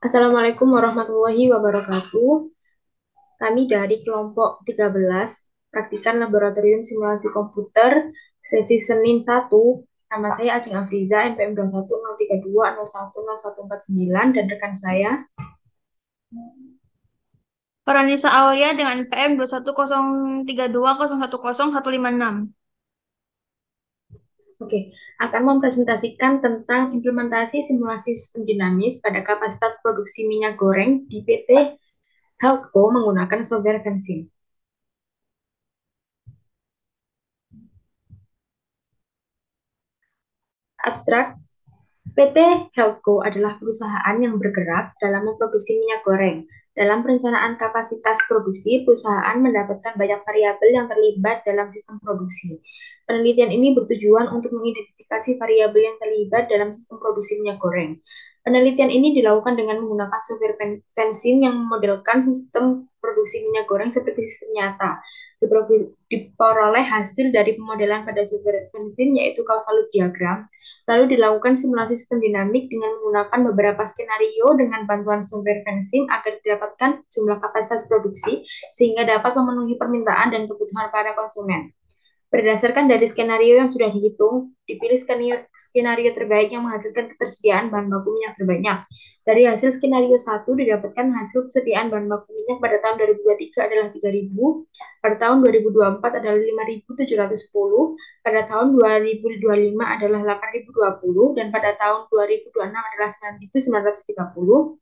Assalamualaikum warahmatullahi wabarakatuh. Kami dari kelompok 13, Praktikan Laboratorium Simulasi Komputer, sesi Senin 1. Nama saya Ajeng Afriza, NPM 21032010149, dan rekan saya. Farhanisa Aulia dengan NPM 21032010156. Oke, akan mempresentasikan tentang implementasi simulasi sistem dinamis pada kapasitas produksi minyak goreng di PT Healthco menggunakan software Vensim. Abstrak. PT Healthco adalah perusahaan yang bergerak dalam memproduksi minyak goreng. Dalam perencanaan kapasitas produksi, perusahaan mendapatkan banyak variabel yang terlibat dalam sistem produksi. Penelitian ini bertujuan untuk mengidentifikasi variabel yang terlibat dalam sistem produksi minyak goreng. Penelitian ini dilakukan dengan menggunakan software Vensim yang memodelkan sistem produksi minyak goreng seperti sistem nyata. Diperoleh hasil dari pemodelan pada software Vensim yaitu causal loop diagram. Lalu dilakukan simulasi sistem dinamik dengan menggunakan beberapa skenario dengan bantuan software Vensim agar didapatkan jumlah kapasitas produksi sehingga dapat memenuhi permintaan dan kebutuhan para konsumen. Berdasarkan dari skenario yang sudah dihitung, dipilih skenario terbaik yang menghasilkan ketersediaan bahan baku minyak terbanyak. Dari hasil skenario 1 didapatkan hasil persediaan bahan baku minyak pada tahun 2023 adalah 3.000, pada tahun 2024 adalah 5.710, pada tahun 2025 adalah 8.020, dan pada tahun 2026 adalah 9.930.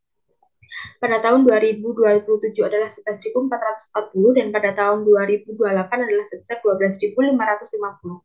Pada tahun 2027 adalah 11.440 dan pada tahun 2028 adalah sebesar 12.550.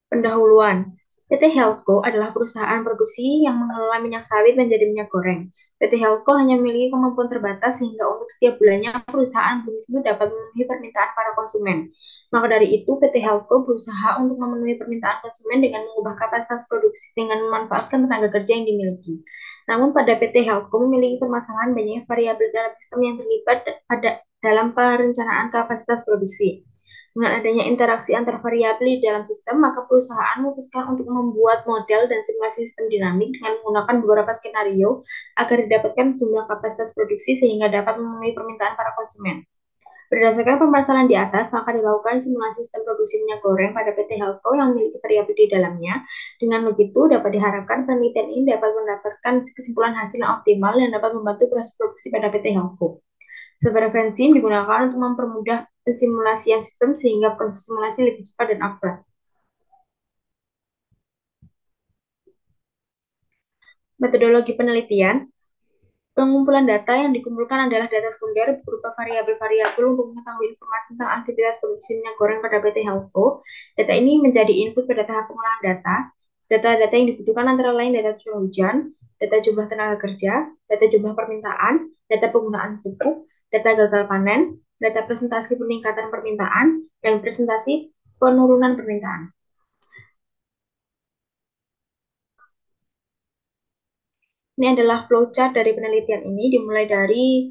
Pendahuluan. PT Healthco adalah perusahaan produksi yang mengelola minyak sawit menjadi minyak goreng. PT Healthco hanya memiliki kemampuan terbatas sehingga untuk setiap bulannya perusahaan belum tentu dapat memenuhi permintaan para konsumen. Maka dari itu, PT Healthco berusaha untuk memenuhi permintaan konsumen dengan mengubah kapasitas produksi dengan memanfaatkan tenaga kerja yang dimiliki. Namun pada PT Healthco memiliki permasalahan banyak variabel dalam sistem yang terlibat pada dalam perencanaan kapasitas produksi. Dengan adanya interaksi antar variabel di dalam sistem, maka perusahaan memutuskan untuk membuat model dan simulasi sistem dinamik dengan menggunakan beberapa skenario agar didapatkan jumlah kapasitas produksi sehingga dapat memenuhi permintaan para konsumen. Berdasarkan permasalahan di atas, maka dilakukan simulasi sistem produksi minyak goreng pada PT Healthco yang memiliki variabel di dalamnya. Dengan begitu, dapat diharapkan penelitian ini dapat mendapatkan kesimpulan hasil yang optimal dan dapat membantu proses produksi pada PT Healthco. Severvensi digunakan untuk mempermudah pensimulasian sistem sehingga proses simulasi lebih cepat dan akurat. Metodologi penelitian, pengumpulan data yang dikumpulkan adalah data sekunder berupa variabel-variabel untuk mengetahui informasi tentang aktivitas produksi minyak goreng pada PT Healthco. Data ini menjadi input pada tahap pengolahan data. Data-data yang dibutuhkan antara lain data curah hujan, data jumlah tenaga kerja, data jumlah permintaan, data penggunaan pupuk, data gagal panen, data presentasi peningkatan permintaan, dan presentasi penurunan permintaan. Ini adalah flowchart dari penelitian ini, dimulai dari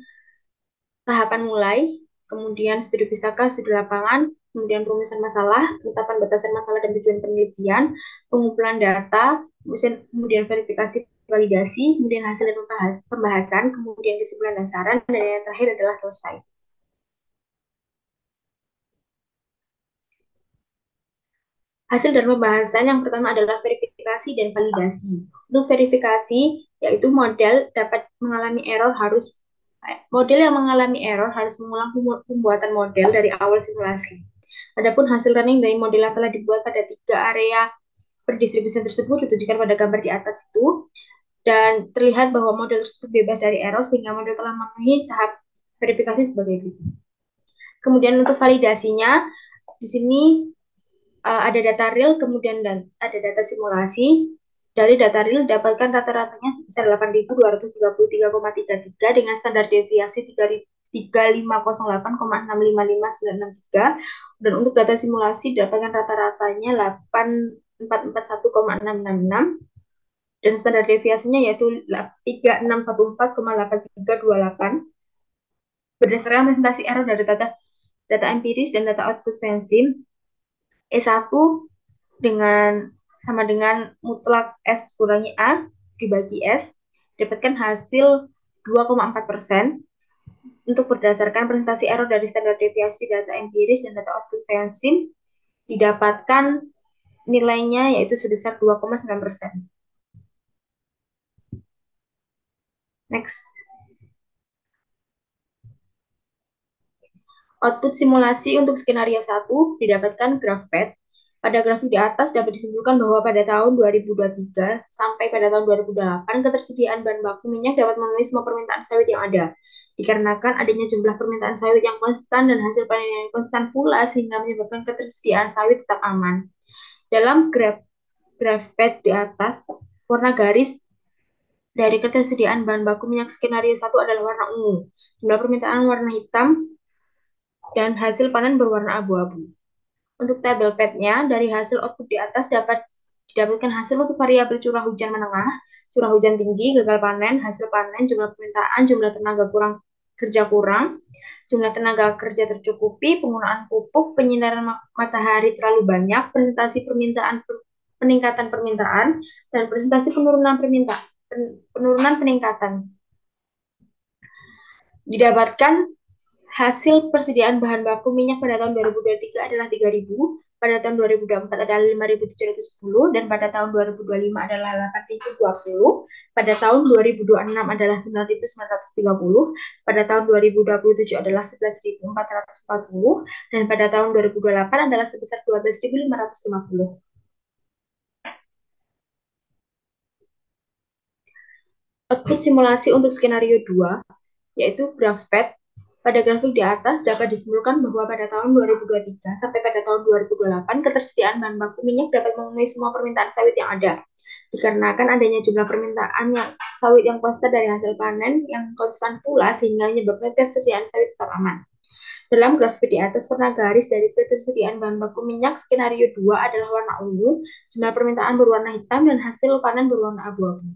tahapan mulai, kemudian studi pustaka, studi lapangan, kemudian rumusan masalah, penetapan batasan masalah dan tujuan penelitian, pengumpulan data, kemudian verifikasi validasi, kemudian hasil dan pembahasan, kemudian kesimpulan dan saran, dan yang terakhir adalah selesai. Hasil dari pembahasan yang pertama adalah verifikasi dan validasi. Untuk verifikasi, yaitu model yang mengalami error harus mengulang pembuatan model dari awal simulasi. Adapun hasil running dari model yang telah dibuat pada 3 area pendistribusian tersebut ditujukan pada gambar di atas itu, dan terlihat bahwa model tersebut bebas dari error sehingga model telah memenuhi tahap verifikasi sebagai berikut. Kemudian untuk validasinya, di sini ada data real, kemudian ada data simulasi. Dari data real dapatkan rata-ratanya sebesar 8.233,33 dengan standar deviasi 3.508,655.963, dan untuk data simulasi dapatkan rata-ratanya 8.441,666 dan standar deviasinya yaitu 3.614,8328. Berdasarkan presentasi error dari data empiris dan data output Vensim, E1 dengan sama dengan mutlak S kurangi A dibagi S, dapatkan hasil 2,4%. Untuk berdasarkan presentasi error dari standar deviasi data empiris dan data output Vensim, didapatkan nilainya yaitu sebesar 2,9%. Next. Output simulasi untuk skenario 1 didapatkan GraphPad. Pada grafik di atas dapat disimpulkan bahwa pada tahun 2023 sampai pada tahun 2008 ketersediaan bahan baku minyak dapat memenuhi semua permintaan sawit yang ada. Dikarenakan adanya jumlah permintaan sawit yang konstan dan hasil panen yang konstan pula sehingga menyebabkan ketersediaan sawit tetap aman. Dalam GraphPad di atas, warna garis dari ketersediaan bahan baku minyak skenario 1 adalah warna ungu. Jumlah permintaan warna hitam dan hasil panen berwarna abu-abu. Untuk tabel PET-nya, dari hasil output di atas dapat didapatkan hasil untuk variabel curah hujan menengah, curah hujan tinggi, gagal panen, hasil panen, jumlah permintaan, jumlah tenaga kurang, jumlah tenaga kerja tercukupi, penggunaan pupuk, penyinaran matahari terlalu banyak, presentasi peningkatan permintaan, dan presentasi penurunan peningkatan. Didapatkan hasil persediaan bahan baku minyak pada tahun 2023 adalah 3.000, pada tahun 2024 adalah 5.710, dan pada tahun 2025 adalah 8.020, pada tahun 2026 adalah 9.930, pada tahun 2027 adalah 11.440, dan pada tahun 2028 adalah sebesar 12.550. Output simulasi untuk skenario 2, yaitu GraphPad. Pada grafik di atas dapat disimpulkan bahwa pada tahun 2023 sampai pada tahun 2028 ketersediaan bahan baku minyak dapat memenuhi semua permintaan sawit yang ada. Dikarenakan adanya jumlah permintaan yang sawit yang konstan dari hasil panen yang konstan pula sehingga menyebabkan ketersediaan sawit tetap aman. Dalam grafik di atas, warna garis dari ketersediaan bahan baku minyak skenario 2 adalah warna ungu, jumlah permintaan berwarna hitam, dan hasil panen berwarna abu-abu.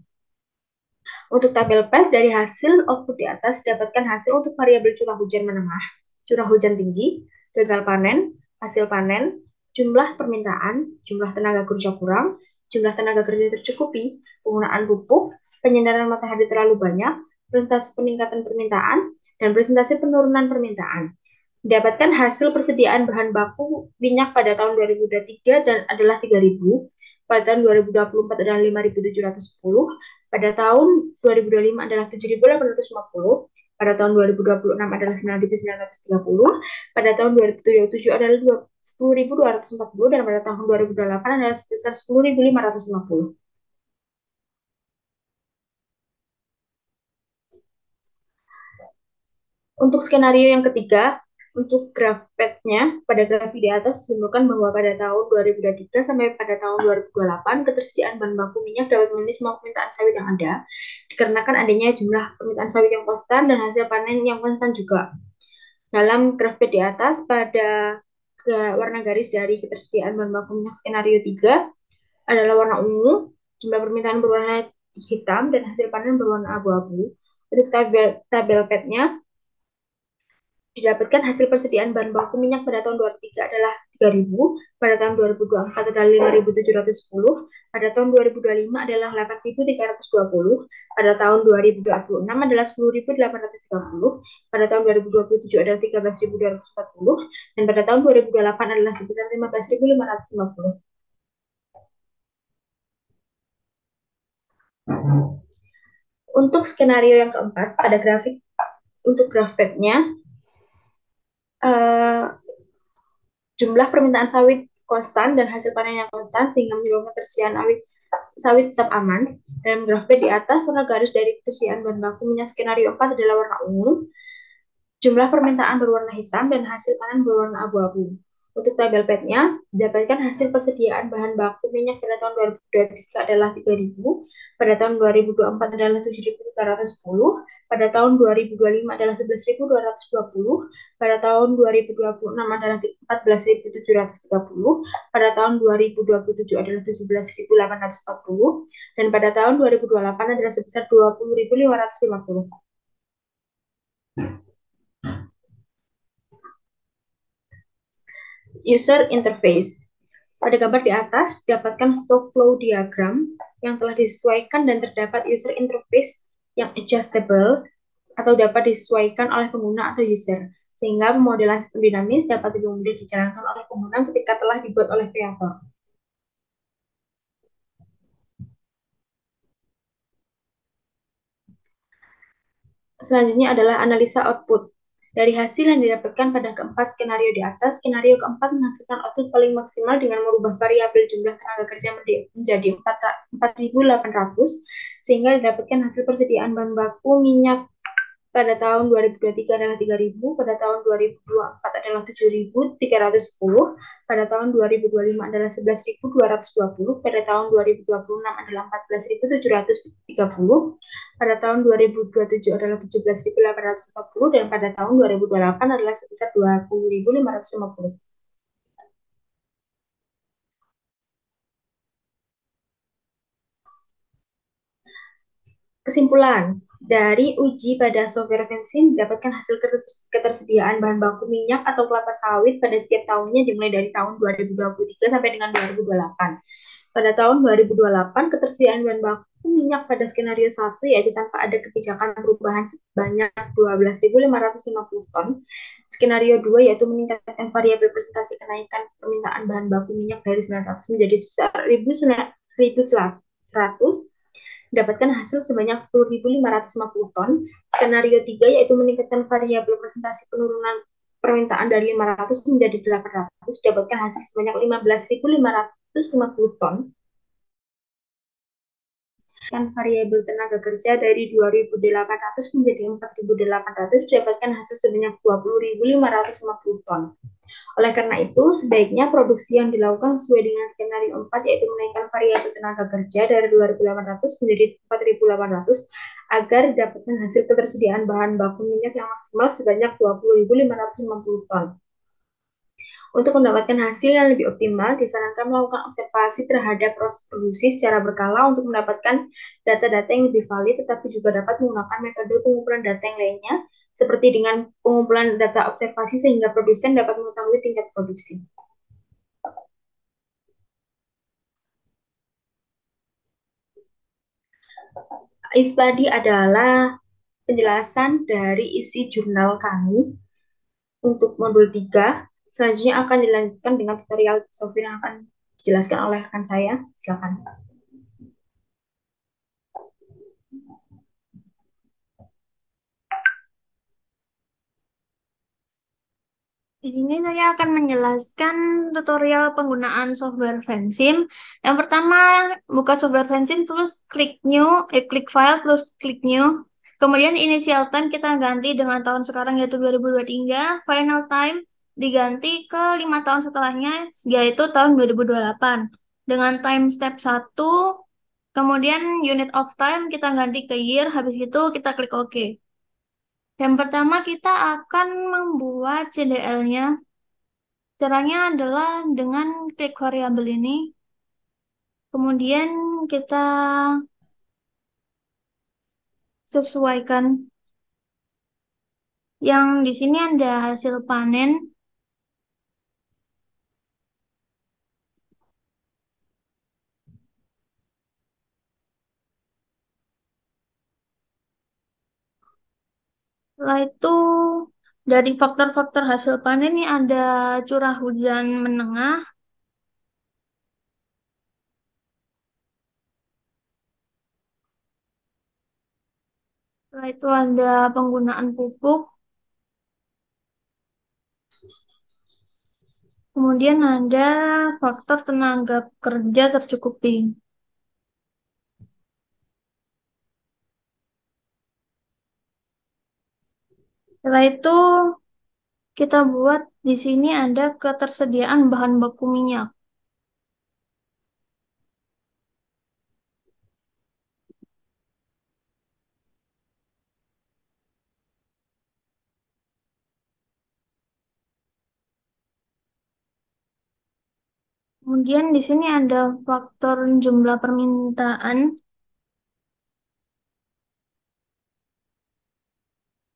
Untuk tabel PET dari hasil output di atas, dapatkan hasil untuk variabel curah hujan menengah, curah hujan tinggi, gagal panen, hasil panen, jumlah permintaan, jumlah tenaga kerja kurang, jumlah tenaga kerja tercukupi, penggunaan pupuk, penyinaran matahari terlalu banyak, presentasi peningkatan permintaan, dan presentasi penurunan permintaan. Dapatkan hasil persediaan bahan baku minyak pada tahun 2023 dan adalah 3.000, pada tahun 2024 adalah 5.710, pada tahun 2025 adalah 7.850, pada tahun 2026 adalah 9.930, pada tahun 2027 adalah 10.240, dan pada tahun 2028 adalah sebesar 10.550. Untuk skenario yang ketiga, untuk GraphPad-nya, pada grafik di atas disebutkan bahwa pada tahun 2023 sampai pada tahun 2028, ketersediaan bahan baku minyak dapat memenuhi semua permintaan sawit yang ada, dikarenakan adanya jumlah permintaan sawit yang konstan dan hasil panen yang konstan juga. Dalam grafik di atas, pada warna garis dari ketersediaan bahan baku minyak skenario 3 adalah warna ungu, jumlah permintaan berwarna hitam, dan hasil panen berwarna abu-abu. Untuk tabel PET-nya, didapatkan hasil persediaan bahan baku minyak pada tahun 2023 adalah 3.000, pada tahun 2024 adalah 5.710, pada tahun 2025 adalah 8.320, pada tahun 2026 adalah 10.830, pada tahun 2027 adalah 13.240, dan pada tahun 2028 adalah sebesar 15.550. Untuk skenario yang keempat, pada grafik untuk GraphPad-nya, jumlah permintaan sawit konstan dan hasil panen yang konstan sehingga menyebabkan ketersediaan sawit tetap aman. Dalam grafik di atas, warna garis dari ketersediaan bahan baku minyak skenario 4 adalah warna ungu, jumlah permintaan berwarna hitam, dan hasil panen berwarna abu-abu. Untuk tabel PET-nya, didapatkan hasil persediaan bahan baku minyak pada tahun 2023 adalah 3.000, pada tahun 2024 adalah 7.310, pada tahun 2025 adalah 11.220, pada tahun 2026 adalah 14.730, pada tahun 2027 adalah 17.840, dan pada tahun 2028 adalah sebesar 20.550. User interface. Pada gambar di atas, dapatkan stock flow diagram yang telah disesuaikan dan terdapat user interface yang adjustable atau dapat disesuaikan oleh pengguna atau user, sehingga pemodelan sistem dinamis dapat lebih mudah dijalankan oleh pengguna ketika telah dibuat oleh kreator. Selanjutnya adalah analisa output. Dari hasil yang didapatkan pada keempat skenario di atas, skenario keempat menghasilkan output paling maksimal dengan merubah variabel jumlah tenaga kerja menjadi 4.800, sehingga didapatkan hasil persediaan bahan baku minyak pada tahun 2023 adalah 3.000, pada tahun 2024 adalah 7.310, pada tahun 2025 adalah 11.220, pada tahun 2026 adalah 14.730, pada tahun 2027 adalah 17.840, dan pada tahun 2028 adalah sebesar 20.550. Kesimpulan, dari uji pada software Vensim didapatkan hasil ketersediaan bahan baku minyak atau kelapa sawit pada setiap tahunnya dimulai dari tahun 2023 sampai dengan 2028. Pada tahun 2028, ketersediaan bahan baku minyak pada skenario 1 yaitu tanpa ada kebijakan perubahan sebanyak 12.550 ton. Skenario 2 yaitu meningkatkan variabel presentasi kenaikan permintaan bahan baku minyak dari 900 menjadi 1.100, mendapatkan hasil sebanyak 10.550 ton. Skenario 3 yaitu meningkatkan variabel presentasi penurunan permintaan dari 500 menjadi 800, dapatkan hasil sebanyak 15.550 ton. Dan variabel tenaga kerja dari 2.800 menjadi 4.800, dapatkan hasil sebanyak 20.550 ton. Oleh karena itu, sebaiknya produksi yang dilakukan sesuai dengan skenario 4, yaitu menaikkan variabel tenaga kerja dari 2.800 menjadi 4.800 agar didapatkan hasil ketersediaan bahan baku minyak yang maksimal sebanyak 20.550 ton. Untuk mendapatkan hasil yang lebih optimal, disarankan melakukan observasi terhadap proses produksi secara berkala untuk mendapatkan data-data yang lebih valid, tetapi juga dapat menggunakan metode pengumpulan data yang lainnya, seperti dengan pengumpulan data observasi sehingga produsen dapat mengetahui tingkat produksi. Itu tadi adalah penjelasan dari isi jurnal kami untuk modul 3. Selanjutnya akan dilanjutkan dengan tutorial software yang akan dijelaskan oleh rekan saya. Silakan. Di sini saya akan menjelaskan tutorial penggunaan software Vensim. Yang pertama, buka software Vensim, terus klik file, terus klik new. Kemudian initial time kita ganti dengan tahun sekarang yaitu 2023. Final time diganti ke 5 tahun setelahnya yaitu tahun 2028. Dengan time step 1, kemudian unit of time kita ganti ke year, habis itu kita klik OK. Yang pertama kita akan membuat CDL-nya. Caranya adalah dengan klik variabel ini, kemudian kita sesuaikan. Yang di sini ada hasil panen, setelah itu dari faktor-faktor hasil panen ini ada curah hujan menengah, setelah itu ada penggunaan pupuk, kemudian ada faktor tenaga kerja tercukupi. Setelah itu kita buat di sini ada ketersediaan bahan baku minyak. Kemudian di sini ada faktor jumlah permintaan.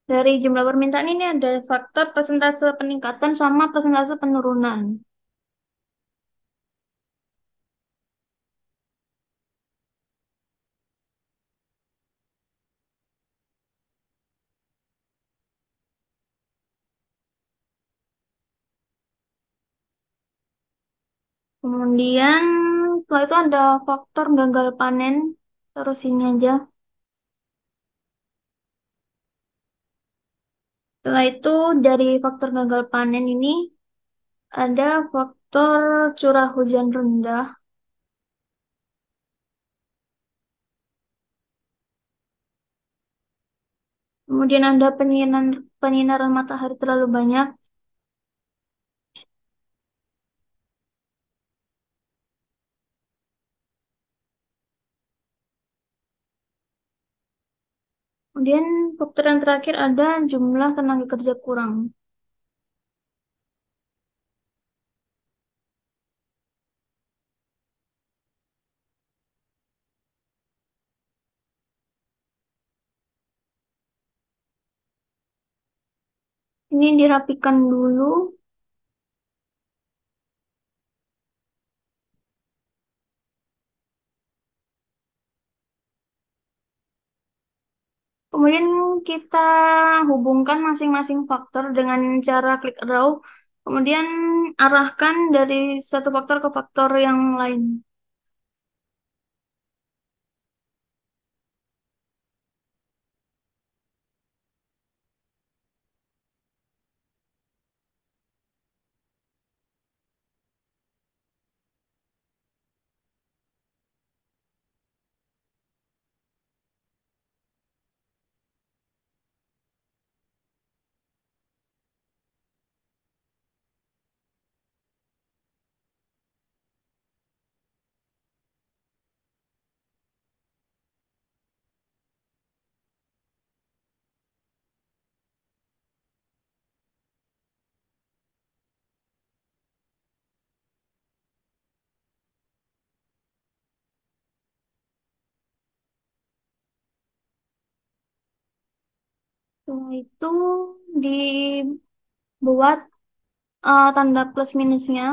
Dari jumlah permintaan ini ada faktor persentase peningkatan sama persentase penurunan. Kemudian setelah itu ada faktor gagal panen. Terus ini aja. Setelah itu dari faktor gagal panen ini ada faktor curah hujan rendah. Kemudian ada penyinaran matahari terlalu banyak. Kemudian faktor yang terakhir ada jumlah tenaga kerja kurang. Ini dirapikan dulu. Kemudian kita hubungkan masing-masing faktor dengan cara klik arrow. Kemudian arahkan dari satu faktor ke faktor yang lain. Setelah itu dibuat tanda plus minusnya.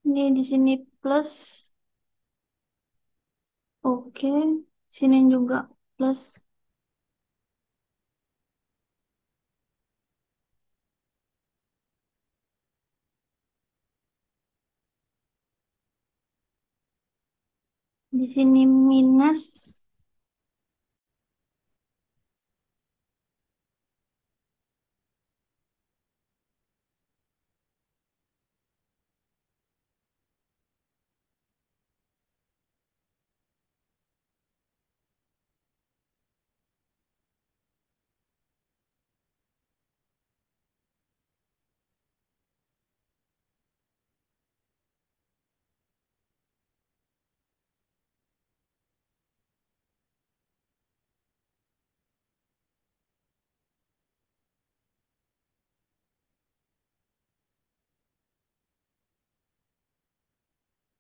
Ini di sini plus. Oke. Sini juga plus. Di sini minus.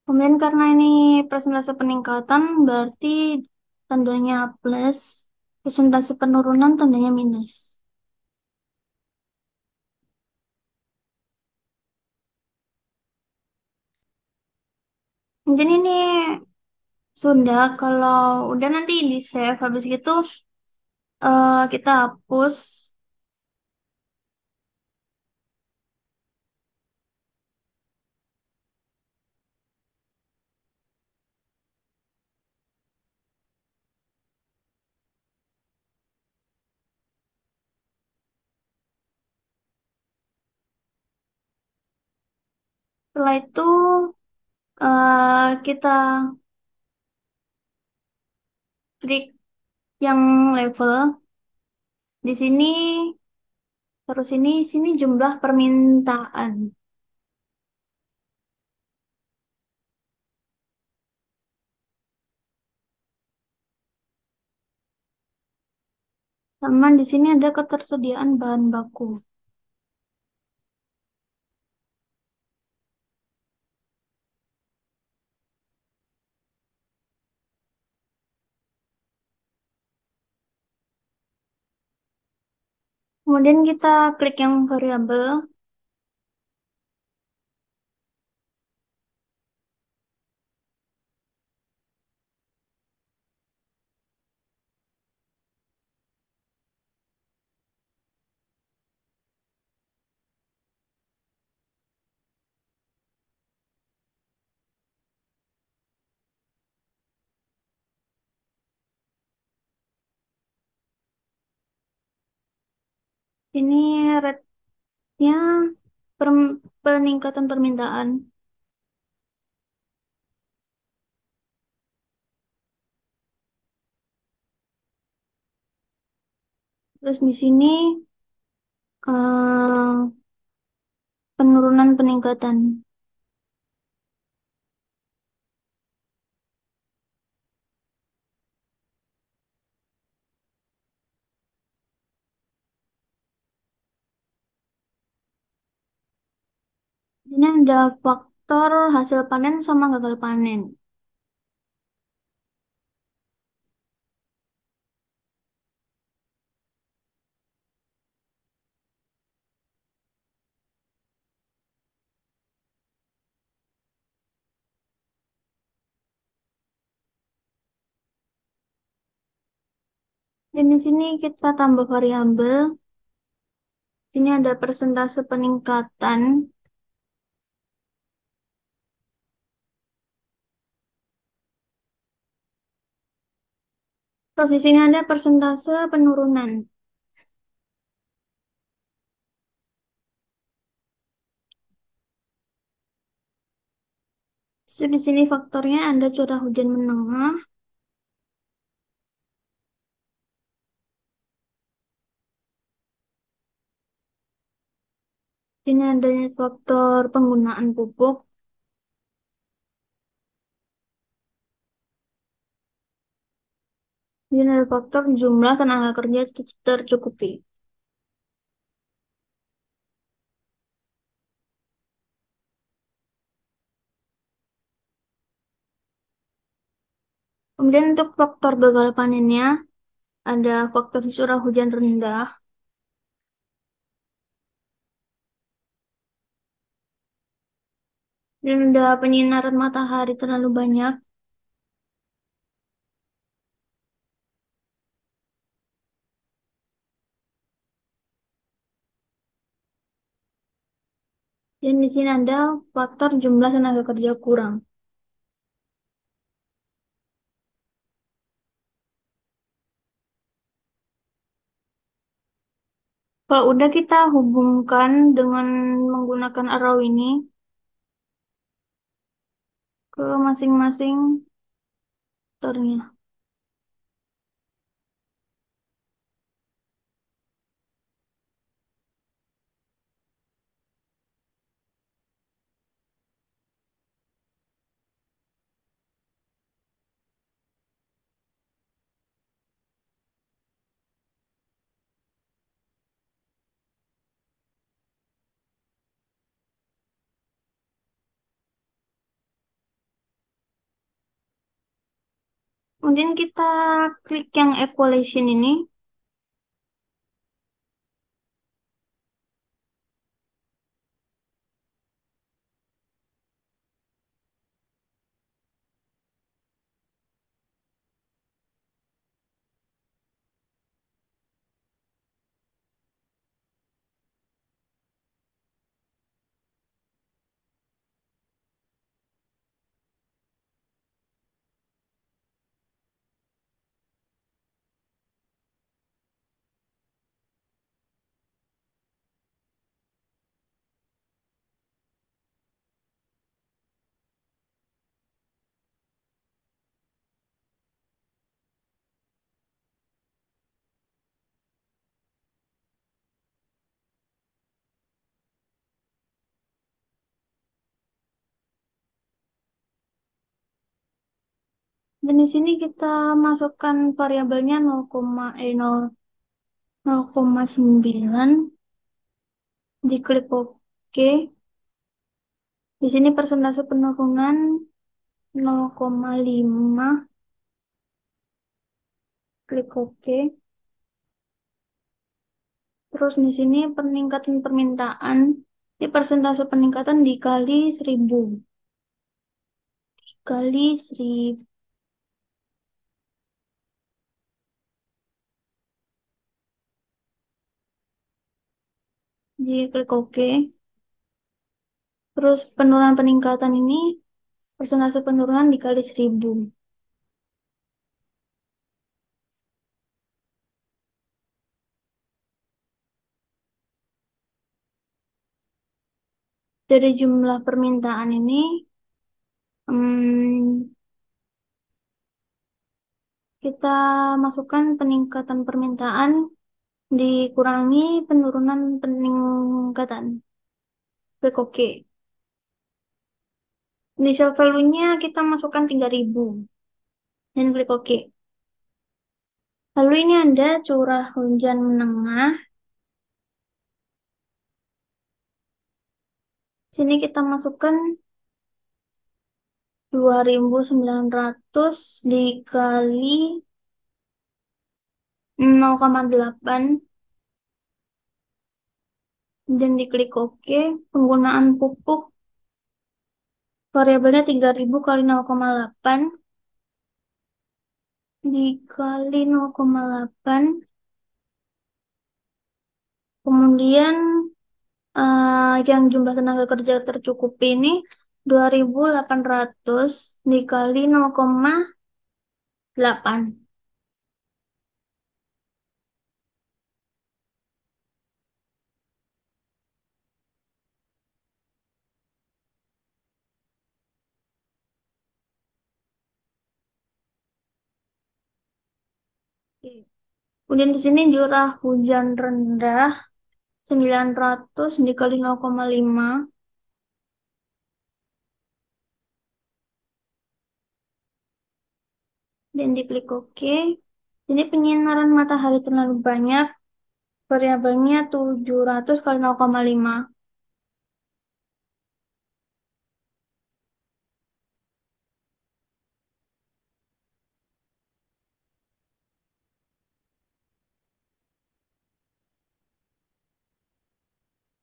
Kemudian karena ini persentase peningkatan berarti tandanya plus. Persentase penurunan tandanya minus. Mungkin ini Sunda. Kalau udah nanti di save. Habis gitu kita hapus. Setelah itu kita klik yang level. Di sini terus sini jumlah permintaan. Sama di sini ada ketersediaan bahan baku. Kemudian kita klik yang variabel. Ini rate-nya peningkatan permintaan. Terus di sini eh, penurunan peningkatan. Ini ada faktor hasil panen sama gagal panen. Dan di sini kita tambah variabel. Sini ada persentase peningkatan. Terus di sini ada persentase penurunan. Terus di sini faktornya ada curah hujan menengah. Sini ada faktor penggunaan pupuk. Sini ada faktor jumlah tenaga kerja tercukupi. Kemudian untuk faktor gagal panennya ada faktor curah hujan rendah. Dan ada penyinaran matahari terlalu banyak. Dan di sini ada faktor jumlah tenaga kerja kurang. Kalau udah kita hubungkan dengan menggunakan arrow ini ke masing-masing faktornya. Kemudian kita klik yang equation ini. Dan di sini kita masukkan variabelnya 0,9, diklik OK. Di sini persentase penurunan 0,5, klik OK. Terus di sini peningkatan permintaan, di persentase peningkatan dikali 1000, dikali 1000, diklik OK. Terus penurunan peningkatan ini, persentase penurunan dikali 1000. Dari jumlah permintaan ini, hmm, kita masukkan peningkatan permintaan dikurangi penurunan peningkatan. Klik OK. Initial value-nya kita masukkan 3000 dan klik OK. Lalu ini ada curah hujan menengah. Sini kita masukkan 2900 dikali 0,8 dan diklik OK. Penggunaan pupuk variabelnya 3000 kali 0,8 dikali 0,8. Kemudian yang jumlah tenaga kerja tercukupi ini 2800 dikali 0,8. Kemudian di sini curah hujan rendah 900 dikali 0,5 dan diklik OK. Ini penyinaran matahari terlalu banyak, variabelnya 700 kali 0,5.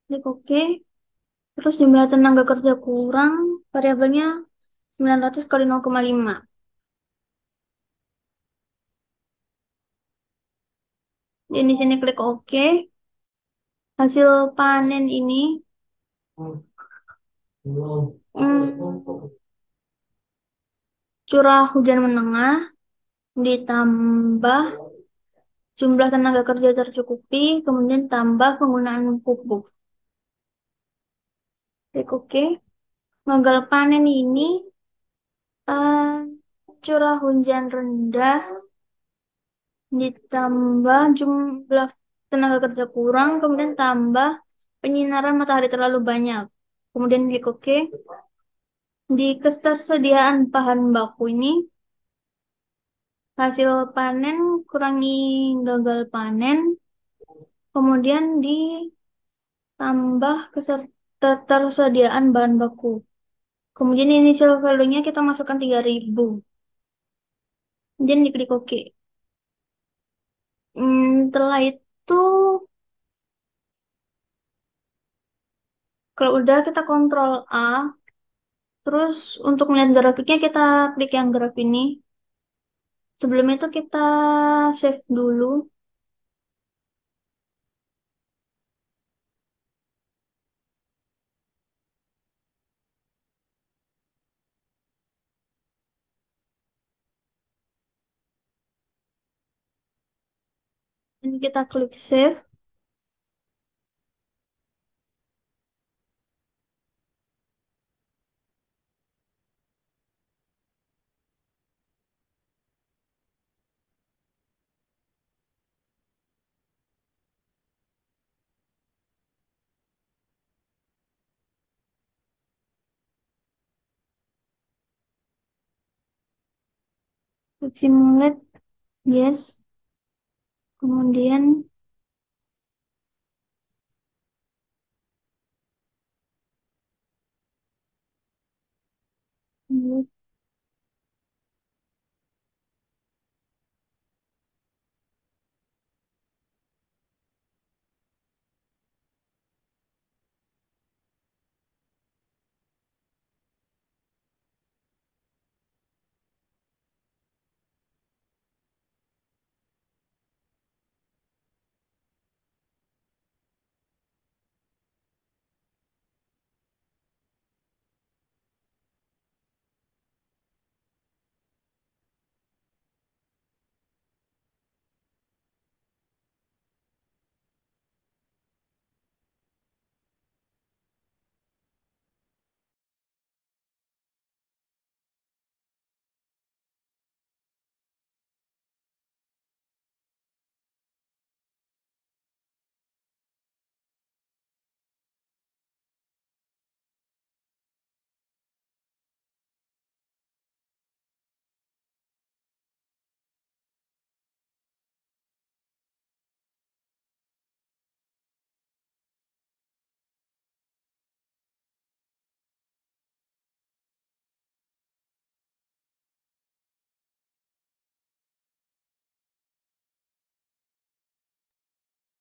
Klik OK. Terus jumlah tenaga kerja kurang, variabelnya 900 kali 0,5. Dan di sini klik OK. Hasil panen ini hmm, curah hujan menengah ditambah jumlah tenaga kerja tercukupi, kemudian tambah penggunaan pupuk. Klik OK. Gagal panen ini eh, curah hujan rendah ditambah jumlah tenaga kerja kurang, kemudian tambah penyinaran matahari terlalu banyak. Kemudian klik OK. Di ketersediaan bahan baku ini, hasil panen kurangi gagal panen, kemudian ditambah ketersediaan bahan baku. Kemudian initial value-nya kita masukkan 3000. Kemudian diklik OK. Setelah itu, kalau udah kita kontrol A, terus untuk melihat grafiknya kita klik yang graf ini. Sebelum itu kita save dulu. Dan kita klik save. Klik simulate, yes. Kemudian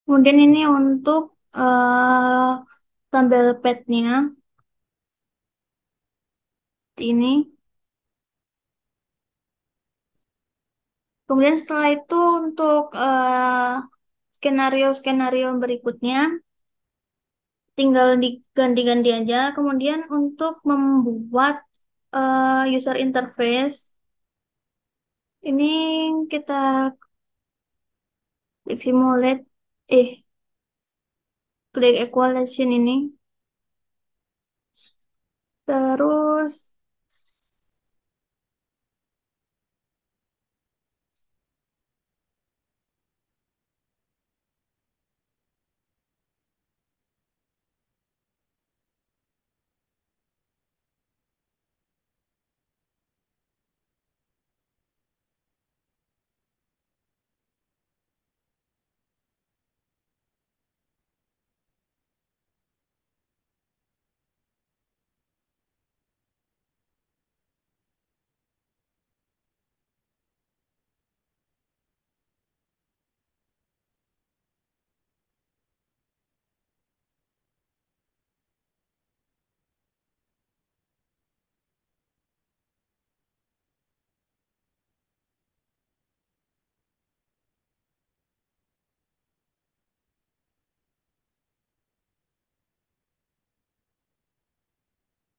kemudian ini untuk tabel petnya ini. Kemudian setelah itu untuk skenario-skenario berikutnya tinggal diganti-ganti aja. Kemudian untuk membuat user interface ini kita klik simulate, klik equalization ini. Terus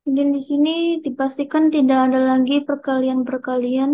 kemudian di sini dipastikan tidak ada lagi perkalian-perkalian.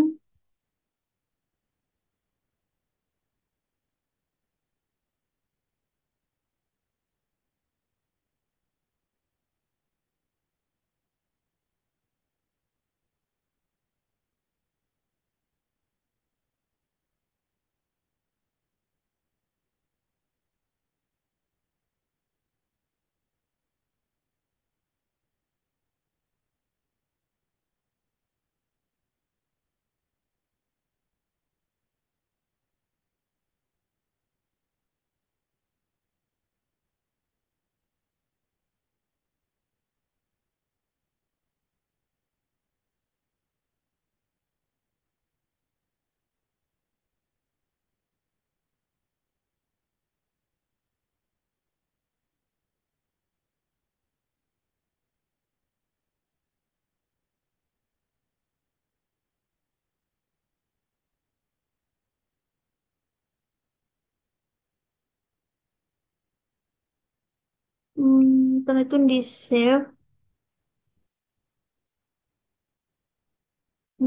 Setelah itu di save.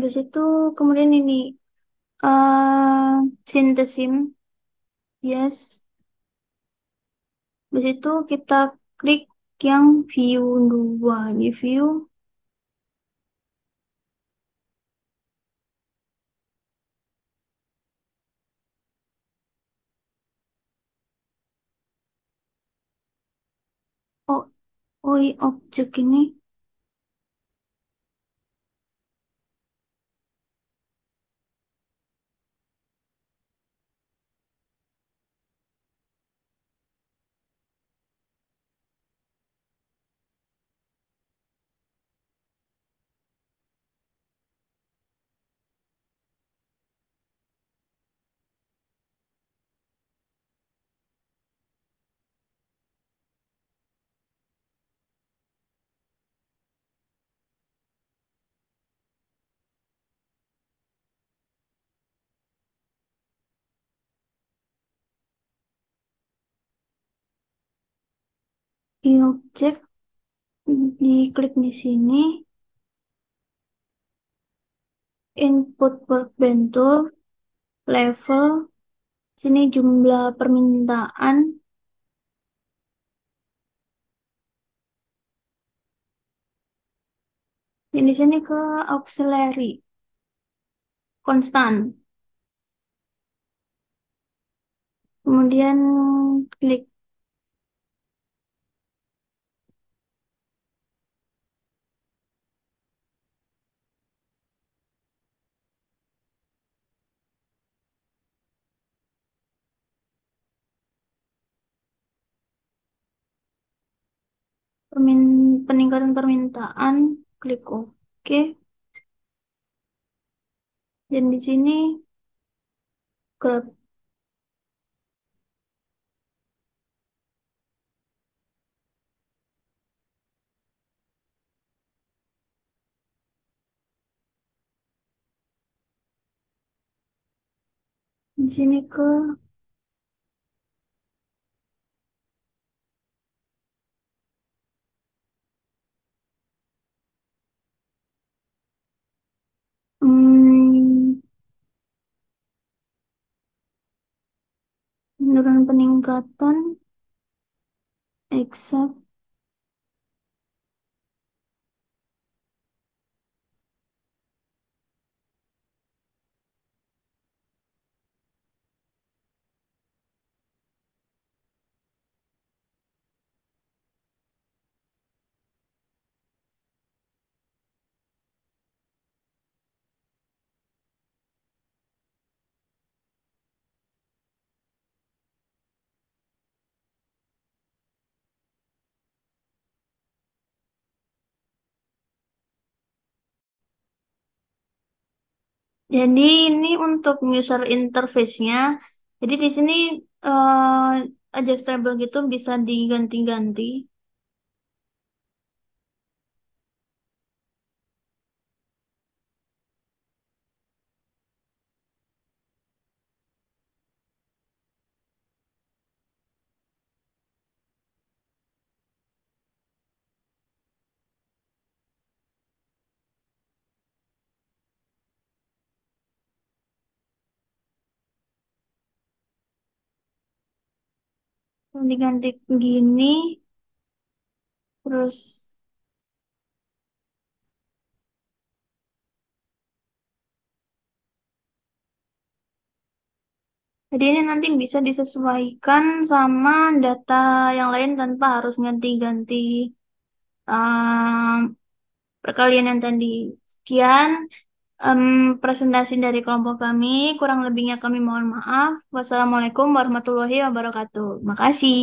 Di situ kemudian ini synthesim, yes. Di situ kita klik yang view 2 di view. Oh, oh, objek ini. Di objek, diklik di sini, input workbench tool, level, sini jumlah permintaan, dan di sini ke auxiliary, konstan. Kemudian klik peningkatan permintaan, klik OK. Dan di sini grab. Di sini ke hmm, penurunan peningkatan, exact. Jadi ini untuk user interface-nya. Jadi di sini adjustable gitu bisa diganti-ganti. Diganti gini, terus jadi ini nanti bisa disesuaikan sama data yang lain tanpa harus ganti-ganti em, perkalian yang tadi. Sekian em, presentasi dari kelompok kami. Kurang lebihnya kami mohon maaf. Wassalamualaikum warahmatullahi wabarakatuh. Makasih.